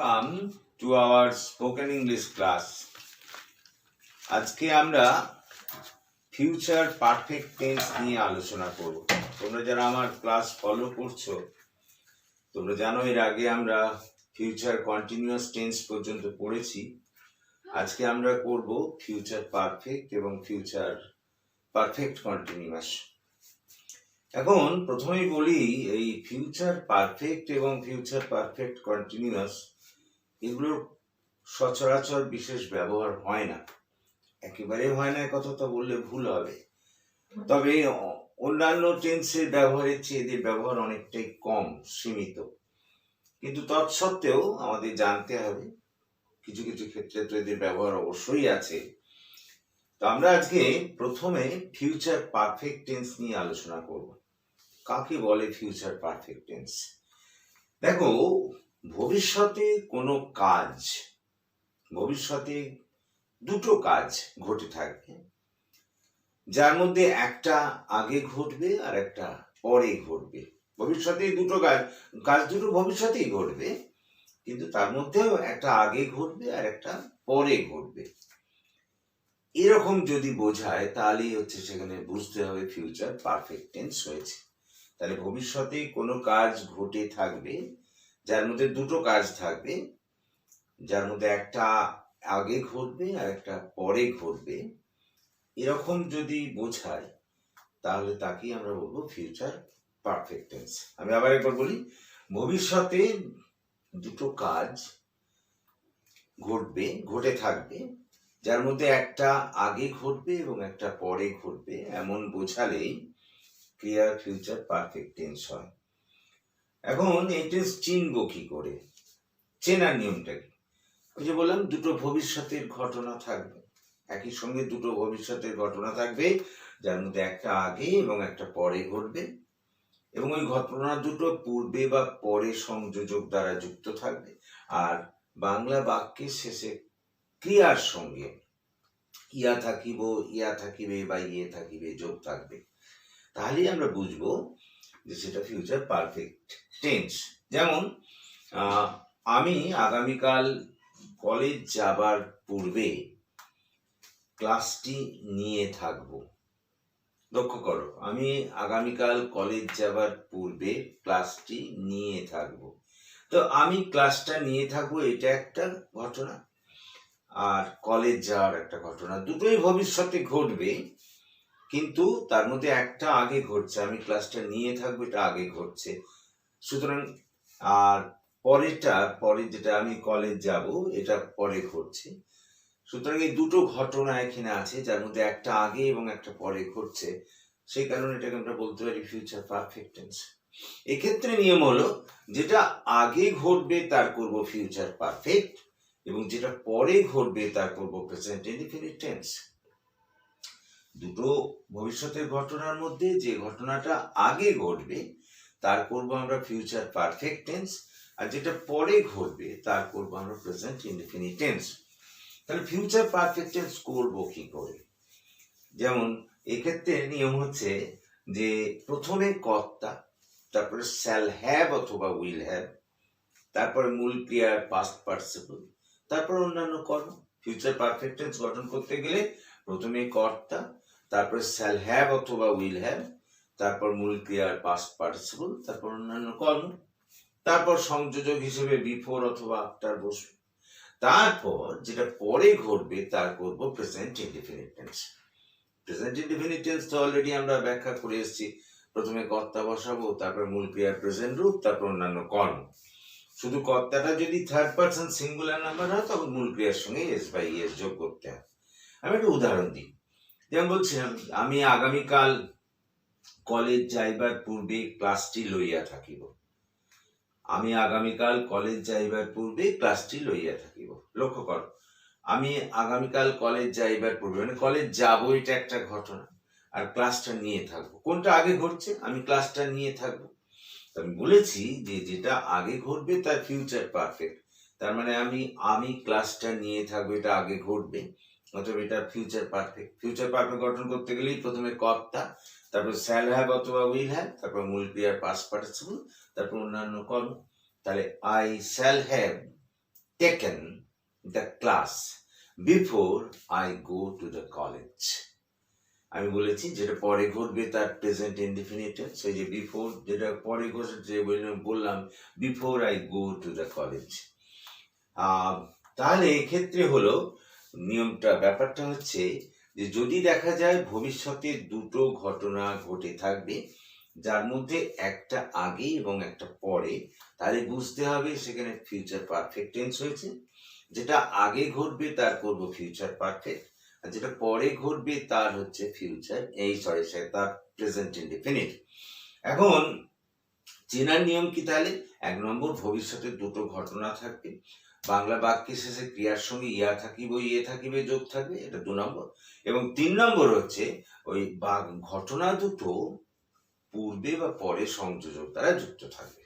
Welcome to our spoken English class. আজকে আমরা future perfect tense নিয়ে আলোচনা করব। তোমরা যারা আমার ক্লাস ফলো করছো তোমরা জানো এর আগে আমরা ফিউচার কন্টিনিউয়াস টেন্স পর্যন্ত পড়েছি। আজকে আমরা করব ফিউচার পারফেক্ট এবং ফিউচার পারফেক্ট কন্টিনিউয়াস। এখন প্রথমেই বলি এই ফিউচার পারফেক্ট এবং ফিউচার পারফেক্ট কন্টিনিউয়াস এগুলোর সচরাচর বিশেষ ব্যবহার হয় না, একেবারে হয় না কথা তো বললে ভুল হবে। তবে অন্যান্য টেন্সের ব্যবহারের চেয়ে এদের ব্যবহার অনেকটাই কম, সীমিত। কিন্তু তৎসত্ত্বেও আমাদের জানতে হবে কিছু কিছু ক্ষেত্রে তো এদের ব্যবহার অবশ্যই আছে। তো আমরা আজকে প্রথমে ফিউচার পারফেক্ট টেন্স নিয়ে আলোচনা করব। কাকে বলে ফিউচার পারফেক্ট টেন্স? দেখো, ভবিষ্যতে কোনো কাজ, ভবিষ্যতে দুটো কাজ ঘটে থাকবে, যার মধ্যে একটা আগে ঘটবে আর একটা পরে ঘটবে। ভবিষ্যতে দুটো কাজ দুটো ভবিষ্যতেই ঘটবে, কিন্তু তার মধ্যেও একটা আগে ঘটবে আর একটা পরে ঘটবে। এরকম যদি বোঝায় তাহলেই হচ্ছে সেখানে বুঝতে হবে ফিউচার পারফেক্ট টেন্স হয়েছে। তাহলে ভবিষ্যতে কোনো কাজ ঘটে থাকবে, যার মধ্যে দুটো কাজ থাকবে, যার মধ্যে একটা আগে ঘটবে আর একটা পরে ঘটবে, এরকম যদি বোঝায় তাহলে তাকেই আমরা বলবো ফিউচার পারফেক্ট টেন্স। আমি আবার একবার বলি, ভবিষ্যতে দুটো কাজ ঘটে থাকবে, যার মধ্যে একটা আগে ঘটবে এবং একটা পরে ঘটবে, এমন বোঝালেই ক্লিয়ার ফিউচার পারফেক্ট টেন্স হয়। এখন এই টেন্স চিনবো কি করে? চেনার নিয়মটা কি? ওই যে বললাম দুটো ভবিষ্যতের ঘটনা থাকবে, একই সঙ্গে দুটো ভবিষ্যতের ঘটনা থাকবে, যার মধ্যে একটা আগে এবং একটা পরে ঘটবে, এবং ওই ঘটনা দুটো পূর্বে বা পরে সংযোজক দ্বারা যুক্ত থাকবে, আর বাংলা বাক্যের শেষে ক্রিয়ার সঙ্গে ইয়া থাকিবে বা ইয়ে থাকিবে যোগ থাকবে। তাহলেই আমরা বুঝবো যে সেটা ফিউচার পারফেক্ট টেন্স। যেমন আমি আগামীকাল কলেজ যাবার পূর্বে ক্লাসটি নিয়ে থাকবো। লক্ষ্য করো, আমি আগামীকাল কলেজ যাবার পূর্বে ক্লাসটি নিয়ে থাকবো। তো আমি ক্লাসটা নিয়ে থাকবো এটা একটা ঘটনা, আর কলেজ যাওয়ার একটা ঘটনা, দুটোই ভবিষ্যতে ঘটবে, কিন্তু তার মধ্যে একটা আগে ঘটছে। আমি ক্লাসটা নিয়ে থাকবো এটা আগে ঘটছে, সুতরাং আর পরে যেটা আমি কলেজ যাব এটা পরে ঘটছে। সুতরাং এই দুটো ঘটনা এখানে আছে, যার মধ্যে একটা আগে এবং একটা পরে ঘটছে, সেই কারণে এটাকে আমরা বলতে পারি ফিউচার পারফেক্ট টেন্স। এক্ষেত্রে নিয়ম হলো, যেটা আগে ঘটবে তার করব ফিউচার পারফেক্ট, এবং যেটা পরে ঘটবে তার করব প্রেজেন্ট ইনডিফিনিট টেন্স। দুটো ভবিষ্যতের ঘটনার মধ্যে যে ঘটনাটা আগে ঘটবে তার করব আমরা ফিউচার পারফেক্ট টেন্স, আর যেটা পরে ঘটবে তার করব আমরা প্রেজেন্ট ইনডিফিনিট টেন্স। তাহলে ফিউচার পারফেক্ট টেন্স করব কি করে? যেমন এক্ষেত্রে নিয়ম হচ্ছে যে প্রথমে কর্তা, তারপরে শ্যাল হ্যাভ অথবা উইল হ্যাভ, তারপরে মূল ক্রিয়ার পাস্ট পার্টিসিপল, তারপর অন্যান্য কর্ম। ফিউচার পারফেক্ট টেন্স গঠন করতে গেলে প্রথমে কর্তা, তারপরে শ্যাল হ্যাভ অথবা উইল হ্যাভ, তারপর মূল ক্রিয়ার পাস্ট পার্টিসিপল, তারপর অন্যান্য কর্ম, তারপর সংযোজক হিসেবে বিফোর অথবা আফটার বসবে। তারপর যেটা পরে ঘটবে তার করব present indefinite tense. Present indefinite tense তো অলরেডি আমরা ব্যাখ্যা করে এসেছি, প্রথমে কর্তা বসাবো, তারপর মূল ক্রিয়ার প্রেজেন্ট রূপ, তারপর অন্যান্য কর্ম। শুধু কর্তাটা যদি থার্ড পারসন সিঙ্গুলার নাম্বার হয় তখন মূল ক্রিয়ার সঙ্গে এস বাই এস যোগ করতে হয়। আমি একটা উদাহরণ দিই, যেমন বলছিলাম আমি আগামীকাল কলেজ যাইবার পূর্বে ক্লাসটি লইয়া থাকিব। আমি আগামীকাল কলেজ যাইবার পূর্বে ক্লাসটি লইয়া থাকিব। লক্ষ্য করো, আমি আগামীকাল কলেজ যাইবার পূর্বে মানে কলেজ যাবো এটা একটা ঘটনা, আর ক্লাসটা নিয়ে থাকবো কোনটা আগে ঘটছে? আমি ক্লাসটা নিয়ে থাকবো। আমি বলেছি যে যেটা আগে ঘটবে তার ফিউচার পারফেক্ট, তার মানে আমি ক্লাসটা নিয়ে থাকবো এটা আগে ঘটবে, অথবা এটা ফিউচার পারফেক্ট। ফিউচার পারফেক্ট গঠন করতে গেলেই প্রথমে কর্তা, তারপর শ্যাল হ্যাভ অথবা উইল হ্যাভ, তারপর মূল ক্রিয়ার পাস্ট পার্টিসিপল, তারপর অন্যান্য কর্ম। তাহলে I shall have taken the class before I go to the college. আমি বলেছি যেটা পরে ঘটবে তার প্রেজেন্ট ইনডিফিনিট টেন্স, এই যে বিফোর যেটা পরে ঘটছে বললাম before I go to the college. তাহলে এক্ষেত্রে হলো নিয়মটা, ব্যাপারটা হচ্ছে যে যদি দেখা যায় ভবিষ্যতে দুটো ঘটনা ঘটে থাকবে যার মধ্যে একটা আগে এবং একটা পরে, তাহলে বুঝতে হবে সেখানে ফিউচার পারফেক্ট টেন্স হয়েছে। যেটা আগে ঘটবে তার করব ফিউচার পারফেক্ট, আর যেটা পরে ঘটবে তার হচ্ছে ফিউচার তার প্রেজেন্ট ইনডিফিনিট। এখন চেনার নিয়ম কি তাহলে? 1 নম্বর, ভবিষ্যতে দুটো ঘটনা থাকবে, বাংলা বাক্যের শেষে ক্রিয়ার সঙ্গে ইয়া থাকিবে ইয়ে থাকিবে যোগ থাকবে, এটা 2 নম্বর। এবং 3 নম্বর হচ্ছে ওই ঘটনা দুটো পূর্বে বা পরে সংযোজক দ্বারা যুক্ত থাকবে।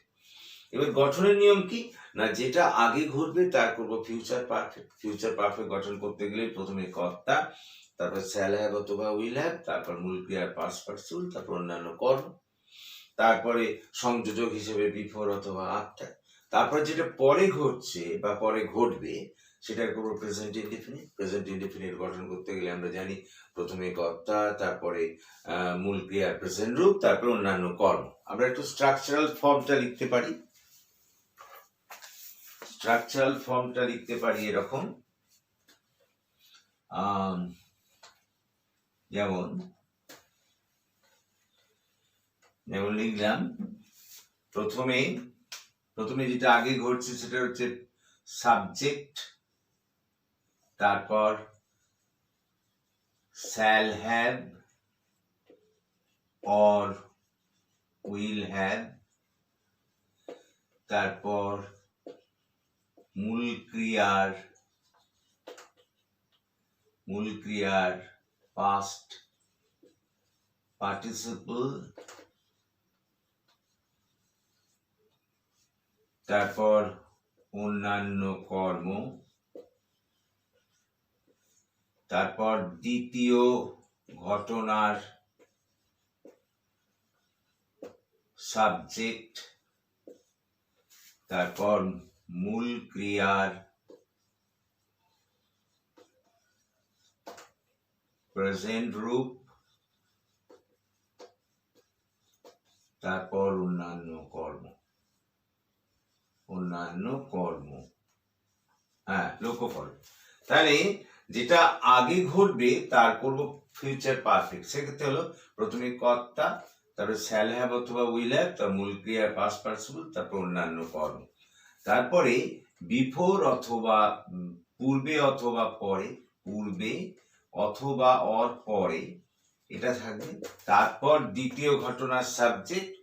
এবার গঠনের নিয়ম কি না, যেটা আগে ঘটবে তার করবো ফিউচার পারফেক্ট। ফিউচার পারফেক্ট গঠন করতে গেলে প্রথমে কর্তা, তারপর শ্যাল হ্যাভ অথবা উইল হ্যাভ, তারপর মূল ক্রিয়ার পাস্ট পার্টিসিপল, তারপর অন্যান্য কর্ম, তারপরে সংযোজক হিসেবে বিফোর অথবা আফটার, তারপর যেটা পরে ঘটছে বা পরে ঘটবে সেটার করবো প্রেজেন্ট ইনডিফিনিট। প্রেজেন্ট ইনডিফিনিট গঠন করতে গেলে আমরা জানি প্রথমে কর্তা, তারপরে মূল ক্রিয়ার প্রেজেন্ট রূপ, তারপর অন্যান্য কর্ম। আমরা একটু স্ট্রাকচারাল ফর্মটা লিখতে পারি। স্ট্রাকচারাল ফর্মটা লিখতে পারি এরকম, যেমন লিখলাম প্রথমে যেটা আগে ঘটছে সেটা হচ্ছে সাবজেক্ট, তারপর shall have or will have, তারপর মূল ক্রিয়ার পাস্ট পার্টিসিপল, তারপর অন্যান্য কর্ম, তারপর দ্বিতীয় ঘটনার সাবজেক্ট, তারপর মূল ক্রিয়ার প্রেজেন্ট রূপ, তারপর অন্যান্য কর্ম। হ্যাঁ, লক্ষ্য করো, তাহলে যেটা আগে ঘটবে তার করব ফিউচার পারফেক্ট। সেক্ষেত্রে হলো প্রথমে কর্তা, তারপরে শ্যাল হ্যাভ অথবা উইল হ্যাভ, তার মূল ক্রিয়ার পাস্ট পার্টিসিপল, তারপর অন্যান্য কর্ম। তারপরে বিফোর অথবা পূর্বে অথবা পরে, পূর্বে অথবা অর পরে এটা থাকবে, তারপর দ্বিতীয় ঘটনার সাবজেক্ট,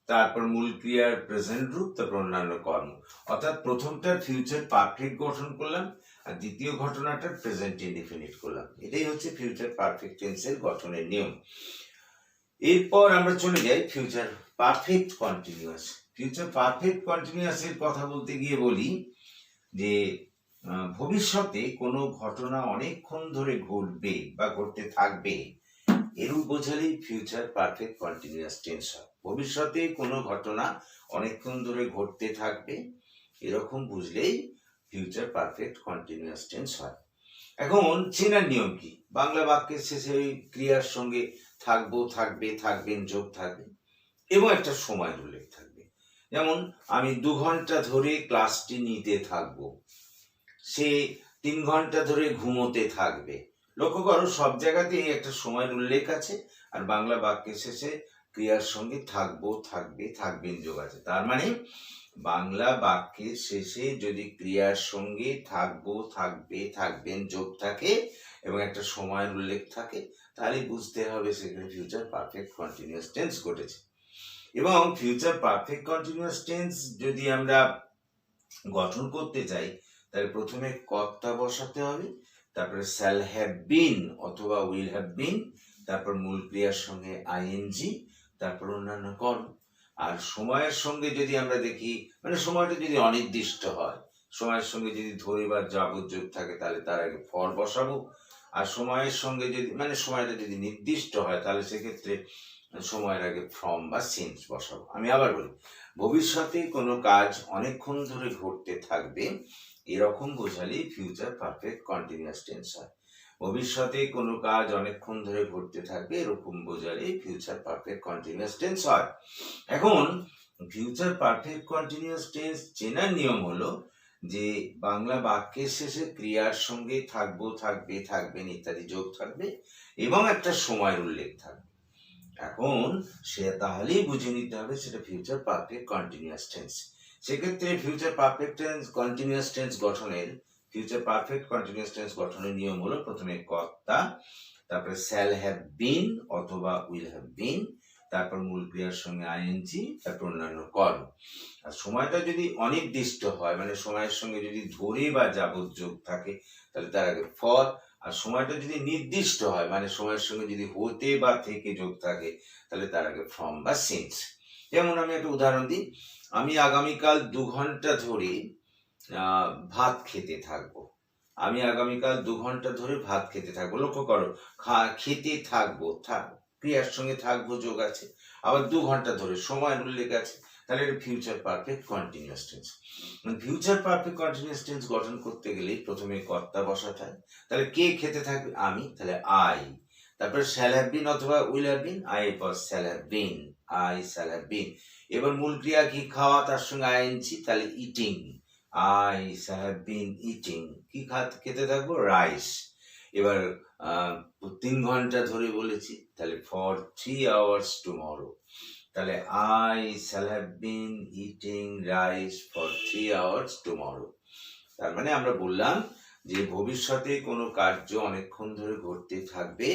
তারপর মূল ক্রিয়ার প্রেজেন্ট রূপ, তারপর অন্যান্য কর্ম। অর্থাৎ প্রথমটার ফিউচার পারফেক্ট গঠন করলাম আর দ্বিতীয় ঘটনাটার প্রেজেন্ট ইনডিফিনিট করলাম। এটাই হচ্ছে ফিউচার পারফেক্ট টেন্সের গঠনের নিয়ম। এরপর আমরা চলে যাই future perfect continuous. Future perfect continuous এর কথা বলতে গিয়ে বলি যে ভবিষ্যতে কোনো ঘটনা অনেকক্ষণ ধরে ঘটবে বা ঘটতে থাকবে, এরূপ বোঝালেই ফিউচার পারফেক্ট কন্টিনিউয়াস টেন্স হয়। ভবিষ্যতে কোনো ঘটনা অনেকক্ষণ ধরে ঘটতে থাকবে এরকম বুঝলেই ফিউচার পারফেক্ট কন্টিনিউয়াস টেন্স হয়। এখন চেনার নিয়ম কি? বাংলা বাক্যের শেষে ওই ক্রিয়ার সঙ্গে থাকবো, থাকবে, থাকবেন যোগ থাকবে এবং একটা সময়ের উল্লেখ থাকবে। যেমন আমি 2 ঘন্টা ধরে ক্লাসটি নিতে থাকবো, সে 3 ঘন্টা ধরে ঘুমোতে থাকবে। লক্ষ্য করো সব জায়গাতেই একটা সময়ের উল্লেখ আছে আর বাংলা বাক্যের শেষে ক্রিয়ার সঙ্গে থাকবো, থাকবে, থাকবেন যোগ আছে। তার মানে বাংলা বাক্যের শেষে যদি ক্রিয়ার সঙ্গে থাকবো, থাকবে, থাকবেন যোগ থাকে এবং একটা সময়ের উল্লেখ থাকে, তাহলে বুঝতে হবে সেখানে ফিউচার পারফেক্ট কন্টিনিউয়াস টেন্স ঘটেছে। এবং ফিউচার পারফেক্ট কন্টিনিউয়াস টেন্স যদি আমরা গঠন করতে চাই তাহলে প্রথমে কর্তা বসাতে হবে, তারপরে শ্যাল হ্যাভ বিন অথবা উইল হ্যাভ বিন, তারপর মূল ক্রিয়ার সঙ্গে আইএনজি, তারপর অন্যান্য কর্ম। আর সময়ের সঙ্গে যদি আমরা দেখি, মানে সময়টা যদি অনির্দিষ্ট হয়, সময়ের সঙ্গে যদি ধরে বা যাবজ্যোগ থাকে তাহলে তার আগে ফর বসাবো। আর সময়ের সঙ্গে যদি মানে সময়টা যদি নির্দিষ্ট হয় তাহলে সেক্ষেত্রে সময়ের আগে ফ্রম বা সিন্স বসাবো। আমি আবার বলি, ভবিষ্যতে কোনো কাজ অনেকক্ষণ ধরে ঘটতে থাকবে এরকম বোঝালেই ফিউচার পারফেক্ট কন্টিনিউয়াস টেন্স হয়। ভবিষ্যতে কোনো কাজ অনেকক্ষণ ধরে ঘটতে থাকবে, এরকম বোঝালেই ফিউচার পারফেক্ট কন্টিনিউয়াস টেন্স হয়। এখন ফিউচার পারফেক্ট কন্টিনিউয়াস টেন্স চেনার নিয়ম হলো যে বাংলা বাক্যের শেষে ক্রিয়ার সঙ্গে থাকবো, থাকবে, থাকবেন ইত্যাদি যোগ থাকবে এবং একটা সময়ের উল্লেখ থাকবে। এখন সে তাহলেই বুঝে নিতে হবে সেটা ফিউচার পারফেক্ট কন্টিনিউয়াস টেন্স। সেক্ষেত্রে future perfect tense continuous tense গঠনের নিয়ম হলো প্রথমে কর্তা, তারপরে শ্যাল হ্যাভ বিন অথবা উইল হ্যাভ বিন, তারপর মূল ক্রিয়ার সঙ্গে আইএনজি, তারপর অন্যান্য কর্ম। আর সময়টা যদি অনির্দিষ্ট হয়, মানে সময়ের সঙ্গে যদি ধরে বা যাবত যোগ থাকে, তাহলে তার আগে ফর। আর সময়টা যদি নির্দিষ্ট হয়, মানে সময়ের সঙ্গে যদি হতে বা থেকে যোগ থাকে, তাহলে তার আগে ফ্রম বা সিন্স। যেমন আমি একটা উদাহরণ দিই, আমি আগামীকাল 2 ঘন্টা ধরে ভাত খেতে থাকবো। আমি আগামীকাল 2 ঘন্টা ধরে ভাত খেতে থাকবো। লক্ষ্য করো, খেতে থাকবো, ক্রিয়ার সঙ্গে থাকবো যোগ আছে, আবার 2 ঘন্টা ধরে সময়ের উল্লেখ আছে, তাহলে এটা future perfect continuous tense. Future perfect continuous tense গঠন করতে গেলে প্রথমে কর্তা বসাতে হয়। তাহলে কে খেতে থাকবে? আমি, তাহলে আই। তারপরে শ্যাল হ্যাভ বিন অথবা will have bin, I plus shall have been, I shall have been. এবার মূল ক্রিয়া কি? খাওয়া, তার সঙ্গে আইএনজি, তাহলে eating, I shall have been eating. কি খেতে থাকবো? রাইস। এবার 3 ঘন্টা ধরে বলেছি, তাহলে ফর 3 hours টুমরো, তাহলে I shall have been eating rice for 3 hours tomorrow. তার মানে আমরা বললাম যে ভবিষ্যতে কোনো কার্য অনেকক্ষণ ধরে ঘটতে থাকবে,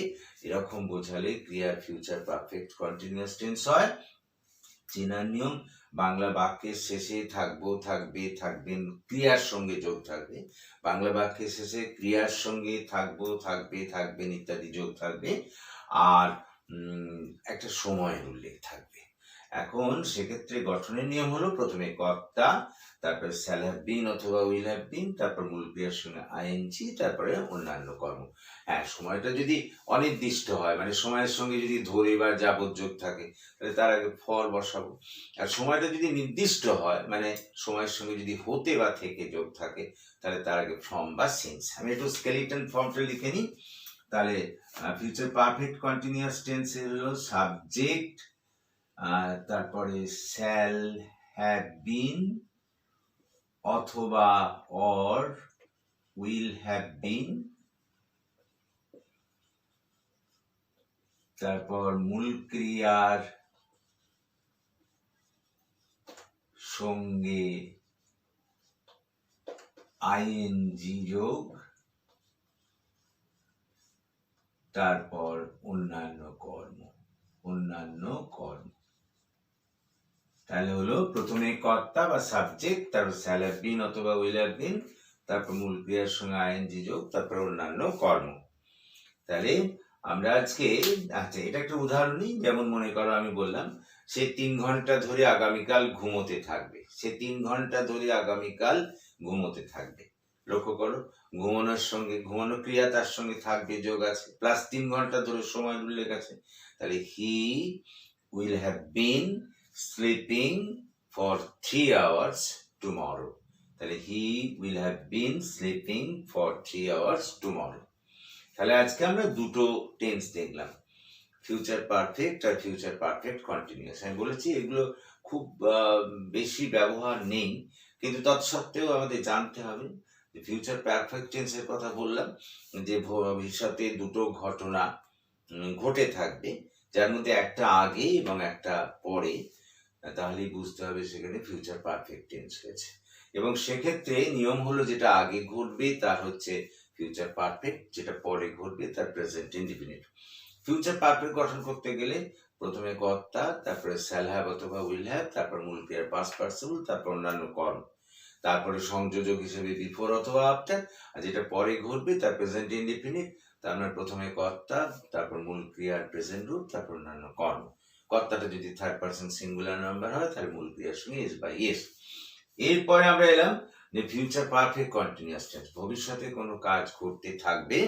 এরকম বোঝালে ক্রিয়ার ফিউচার পারফেক্ট কন্টিনিউয়াস টেন্স হয়। চেনার নিয়ম, বাংলা বাক্যের শেষে থাকবো, থাকবে, থাকবেন ক্রিয়ার সঙ্গে যোগ থাকবে। বাংলা বাক্যের শেষে ক্রিয়ার সঙ্গে থাকবো, থাকবে, থাকবেন ইত্যাদি যোগ থাকবে, আর একটা সময়ের উল্লেখ থাকবে। এখন সেক্ষেত্রে গঠনের নিয়ম হলো প্রথমে কর্তা, তারপরে শ্যাল হ্যাভ বিন অথবা উইল হ্যাভ বিন, তারপর মূল ক্রিয়ার সঙ্গে আইএনজি, তারপরে অন্যান্য কর্ম। হ্যাঁ, সময়টা যদি অনির্দিষ্ট হয়, মানে সময়ের সঙ্গে যদি ধরে বা যাবত যোগ থাকে, তাহলে তার আগে ফর বসাবো। আর সময়টা যদি নির্দিষ্ট হয়, মানে সময়ের সঙ্গে যদি হতে বা থেকে যোগ থাকে, তাহলে তার আগে ফ্রম বা সিন্স। আমি একটু স্কেলিটন ফর্মটা লিখে নিই। তাহলে ফিউচার পারফেক্ট কন্টিনিউয়াস টেন্সের হলো সাবজেক্ট, তারপরে শ্যাল হ্যাভ বিন অথবা অর উইল হ্যাভ বিন, তারপর মূল ক্রিয়ার সঙ্গে আইএনজি যোগ, তারপর অন্যান্য কর্ম। তাহলে হলো প্রথমে কর্তা বা সাবজেক্ট, তারপর শ্যাল হ্যাভ বিন অথবা উইল হ্যাভ বিন, তারপর মূল ক্রিয়ার সঙ্গে আইএনজি যোগ, তারপর অন্যান্য কর্ম। তাহলে আমরা আজকে এটা একটা উদাহরণ নিই। যেমন মনে করো আমি বললাম সে 3 ঘন্টা ধরে আগামীকাল ঘুমোতে থাকবে। সে 3 ঘন্টা ধরে আগামীকাল ঘুমোতে থাকবে। লক্ষ্য করো, ঘুমানো ক্রিয়া, তার সঙ্গে থাকবে যোগ আছে, প্লাস 3 ঘন্টা ধরে সময় উল্লেখ আছে। তাহলে he will have been sleeping for 3 hours tomorrow. তাহলে he will have been sleeping for 3 hours tomorrow. তাহলে আজকে আমরা দুটো টেন্স দেখলাম, ফিউচার পারফেক্ট আর ফিউচার পারফেক্ট কন্টিনিউয়াস। আমি বলেছি এগুলো খুব বেশি ব্যবহার নেই, কিন্তু তৎসত্ত্বেও আমাদের জানতে হবে যে ফিউচার পারফেক্ট টেন্সের কথা বললাম যে ভবিষ্যতে দুটো ঘটনা ঘটে থাকবে, যার মধ্যে একটা আগে এবং একটা পরে, তাহলেই বুঝতে হবে সেখানে ফিউচার পারফেক্ট টেন্স হয়েছে। এবং সেক্ষেত্রে নিয়ম হলো যেটা আগে ঘটবে তার হচ্ছে ফিউচার পারফেক্ট, যেটা পরে ঘটবে তার প্রেজেন্ট ইনডিফিনিট। ফিউচার পারফেক্ট গঠন করতে গেলে প্রথমে কর্তা, তারপরে শ্যাল হ্যাভ অথবা উইল হ্যাভ, তারপর মূল ক্রিয়ার পাস্ট পার্টিসিপল, তারপর অন্যান্য কর্ম, তারপরে সংযোজক হিসেবে বিফোর অথবা আফটার, আর যেটা পরে ঘটবে তার প্রেজেন্ট ইনডিফিনিট। তার মানে প্রথমে কর্তা, তারপর মূল ক্রিয়ার প্রেজেন্ট রূপ, তারপর অন্যান্য কর্ম। কর্তাটা যদি থার্ড পারসন সিঙ্গুলার নাম্বার হয়, তাহলে মূল ক্রিয়ার সঙ্গে এস বাই এস। এরপরে আমরা এলাম যে ফিউচার পারফেক্ট কন্টিনিউয়াস টেন্স, ভবিষ্যতে কোনো কাজ করতে থাকবে,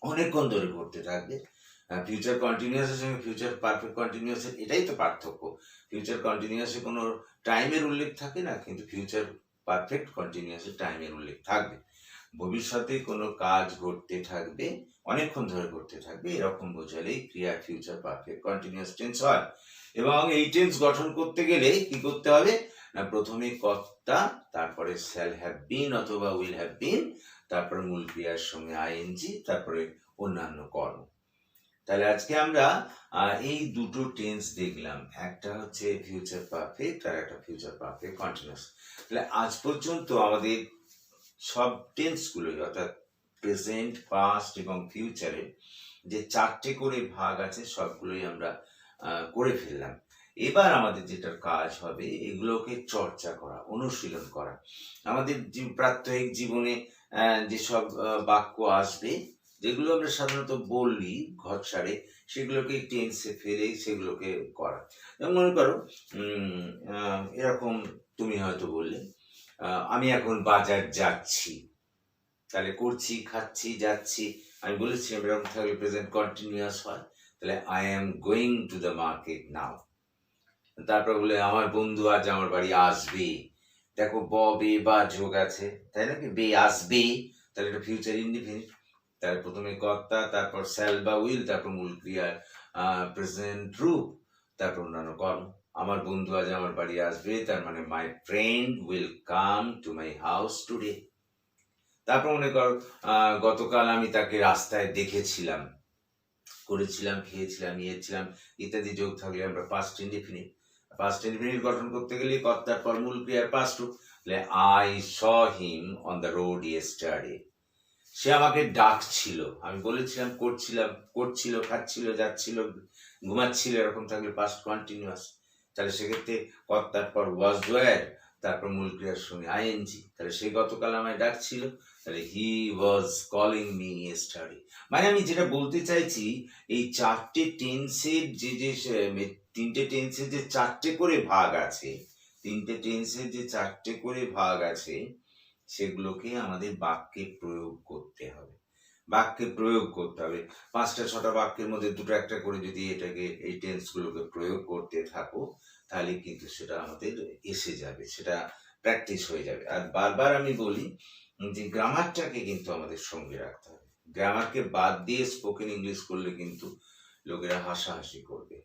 অনেকক্ষণ ধরে করতে থাকবে। ফিউচার কন্টিনিউয়াসের সঙ্গে ফিউচার পারফেক্ট কন্টিনিউয়াসের এটাই তো পার্থক্য। ফিউচার কন্টিনিউয়াসে কোনো টাইমের উল্লেখ থাকে না, কিন্তু ফিউচার পারফেক্ট কন্টিনিউয়াস টাইমের উল্লেখ থাকবে। ভবিষ্যতে কোনো কাজ ঘটতে থাকবে, অনেকক্ষণ ধরে ঘটতে থাকবে, এরকম বোঝালেই ক্রিয়া ফিউচার পারফেক্ট কন্টিনিউয়াস টেন্স হয়। এবং এই টেন্স গঠন করতে গেলে কি করতে হবে না, প্রথমে কর্তা, তারপরে শ্যাল হ্যাভ বিন অথবা উইল হ্যাভ বিন, তারপরে মূল ক্রিয়ার সঙ্গে আইএনজি, তারপরে অন্যান্য কর্ম। তাহলে আজকে আমরা এই দুটো টেন্স দেখলাম, একটা হচ্ছে ফিউচার পারফেক্ট আর একটা ফিউচার পারফেক্ট কন্টিনিউয়াস। তাহলে আজ পর্যন্ত আমাদের সব টেন্সগুলোই অর্থাৎ প্রেজেন্ট, পাস্ট এবং ফিউচারের যে 4টে করে ভাগ আছে সবগুলোই আমরা করে ফেললাম। এবার আমাদের যেটা কাজ হবে এগুলোকে চর্চা করা, অনুশীলন করা। আমাদের প্রাত্যহিক জীবনে যেসব বাক্য আসবে, যেগুলো আমরা সাধারণত বলি ঘর ছাড়ে, সেগুলোকে টেন্সে ফেলে সেগুলোকে করা। যেমন মনে করো এরকম তুমি হয়তো বললে আমি এখন বাজার যাচ্ছি, তাহলে করছি, খাচ্ছি, যাচ্ছি। আমি বলেছি এরকম থাকলে প্রেজেন্ট কন্টিনিউয়াস হয়। তাহলে I am going to the market নাও। তারপর বলে আমার বন্ধু আজ আমার বাড়ি আসবে। দেখো বে বা যোগ আছে, তাই নাকি, বে আসবে, তাহলে এটা ফিউচার ইনডিফিনিট। তার প্রথমে কর্তা, তারপর শ্যাল বা উইল, তারপর মূল ক্রিয়ার প্রেজেন্ট রূপ, তারপর অন্যান্য কর্ম। আমার বন্ধু আজ আমার বাড়ি আসবে, তার মানে my friend will come to my house today. তারপর মনে করো গতকাল আমি তাকে রাস্তায় দেখেছিলাম, করেছিলাম, খেয়েছিলাম, ইয়েছিলাম ইত্যাদি যোগ থাকলে আমরা পাস্ট ইনডিফিনিট। পাস্ট ইনডিফিনিট গঠন করতে গেলে কর্তার পর মূল ক্রিয়ার পাস্ট রূপ। তাহলে I saw him on the road yesterday. সে আমাকে ডাকছিল, আমি বলেছিলাম করছিল, খাচ্ছিল, যাচ্ছিল, ঘুমাচ্ছিল, এরকম থাকলে পাস্ট কন্টিনিউয়াস। তাহলে সেক্ষেত্রে কর্তার পর ওয়াজ ওয়্যার, তারপর মূল ক্রিয়ার সঙ্গে আইএনজি। তাহলে সে গতকাল আমায় ডাকছিল, তাহলে হি ওয়াজ কলিং মি ইয়েস্টারডে। মানে আমি যেটা বলতে চাইছি, এই 4টে টেন্সের যে 3টে টেন্সের যে 4টে করে ভাগ আছে, 3টে টেন্সের যে 4টে করে ভাগ আছে, সেগুলোকে আমাদের বাক্যে প্রয়োগ করতে হবে। 5টা 6টা বাক্যের মধ্যে 2টো একটা করে যদি এটাকে এই টেন্সগুলোকে প্রয়োগ করতে থাকো, তাহলে কিন্তু সেটা আমাদের এসে যাবে, সেটা প্র্যাকটিস হয়ে যাবে। আর বারবার আমি বলি যে গ্রামারটাকে কিন্তু আমাদের সঙ্গে রাখতে হবে। গ্রামারকে বাদ দিয়ে স্পোকেন ইংলিশ করলে কিন্তু লোকেরা হাসাহাসি করবে।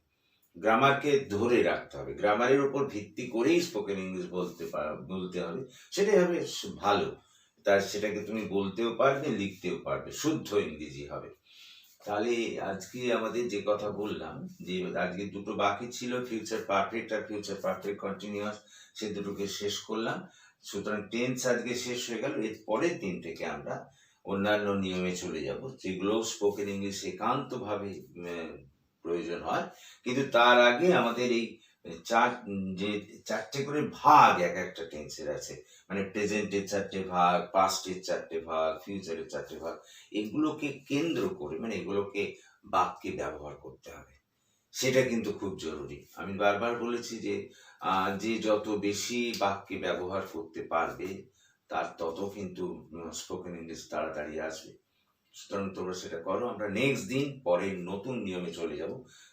গ্রামারকে ধরে রাখতে হবে, গ্রামারের উপর ভিত্তি করেই স্পোকেন ইংলিশ বলতে হবে, সেটাই হবে ভালো। তার সেটাকে তুমি বলতেও পারবে, লিখতেও পারবে, শুদ্ধ ইংরেজি হবে। তাহলে আজকে আমাদের যে কথা বললাম, যে আজকে 2টো বাকি ছিল, ফিউচার পারফেক্ট আর ফিউচার পারফেক্ট কন্টিনিউয়াস, সে দুটোকে শেষ করলাম। সুতরাং টেন্স আজকে শেষ হয়ে গেল। এর পরের দিন থেকে আমরা অন্যান্য নিয়মে চলে যাব, যেগুলো স্পোকেন ইংলিশ একান্তভাবে প্রয়োজন হয়। কিন্তু তার আগে আমাদের এই যে 4টে করে ভাগ এক একটা টেন্সের আছে, মানে প্রেজেন্টের 4টে ভাগ, পাস্টের 4টে ভাগ, ফিউচারের 4টে ভাগ, এগুলোকে কেন্দ্র করে মানে এগুলোকে বাক্যে ব্যবহার করতে হবে। সেটা কিন্তু খুব জরুরি। আমি বারবার বলেছি যে যত বেশি বাক্যে ব্যবহার করতে পারবে, তার তত কিন্তু স্পোকেন ইংলিশ তাড়াতাড়ি আসবে। সুতরাং তোমরা সেটা করো। আমরা নেক্সট দিন পরের নতুন নিয়মে চলে যাব,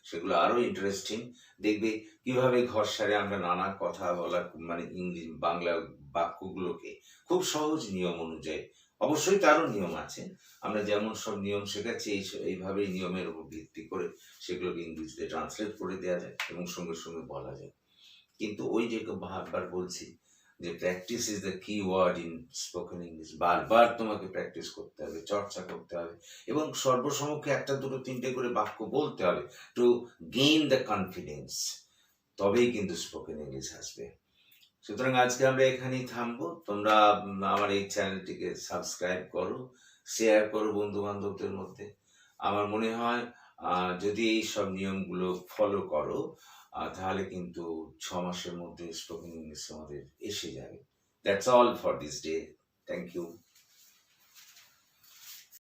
সেগুলো আরো ইন্টারেস্টিং। দেখবে কিভাবে ঘর সারে আমরা নানা কথা বলা, মানে ইংলিশ বাংলা বাক্যগুলোকে খুব সহজ নিয়ম অনুযায়ী, অবশ্যই তারও নিয়ম আছে, আমরা যেমন সব নিয়ম শেখাচ্ছি এইভাবেই নিয়মের উপর ভিত্তি করে সেগুলোকে ইংলিশে ট্রান্সলেট করে দেওয়া যায় এবং সঙ্গে সঙ্গে বলা যায়। কিন্তু ওই যে বারবার বলছি যে প্র্যাকটিস ইজ দ্য কি ওয়ার্ড ইন স্পোকেন ইংলিশ। বারবার তোমাকে প্র্যাকটিস করতে হবে, চর্চা করতে হবে এবং সর্বসমক্ষে 1, 2, 3টে করে বাক্য বলতে হবে টু গেইন দ্য কনফিডেন্স। তবেই কিন্তু স্পোকেন ইংলিশ আসবে। সুতরাং আজকে আমরা এখানেই থামবো। তোমরা আমার এই চ্যানেলটিকে সাবস্ক্রাইব করো, শেয়ার করো বন্ধু বান্ধবদের মধ্যে। আমার মনে হয় যদি এই সব নিয়মগুলো ফলো করো, তাহলে কিন্তু 6 মাসের মধ্যে স্পোকেন ইংলিশ আমাদের এসে যাবে। That's all for this day. Thank you.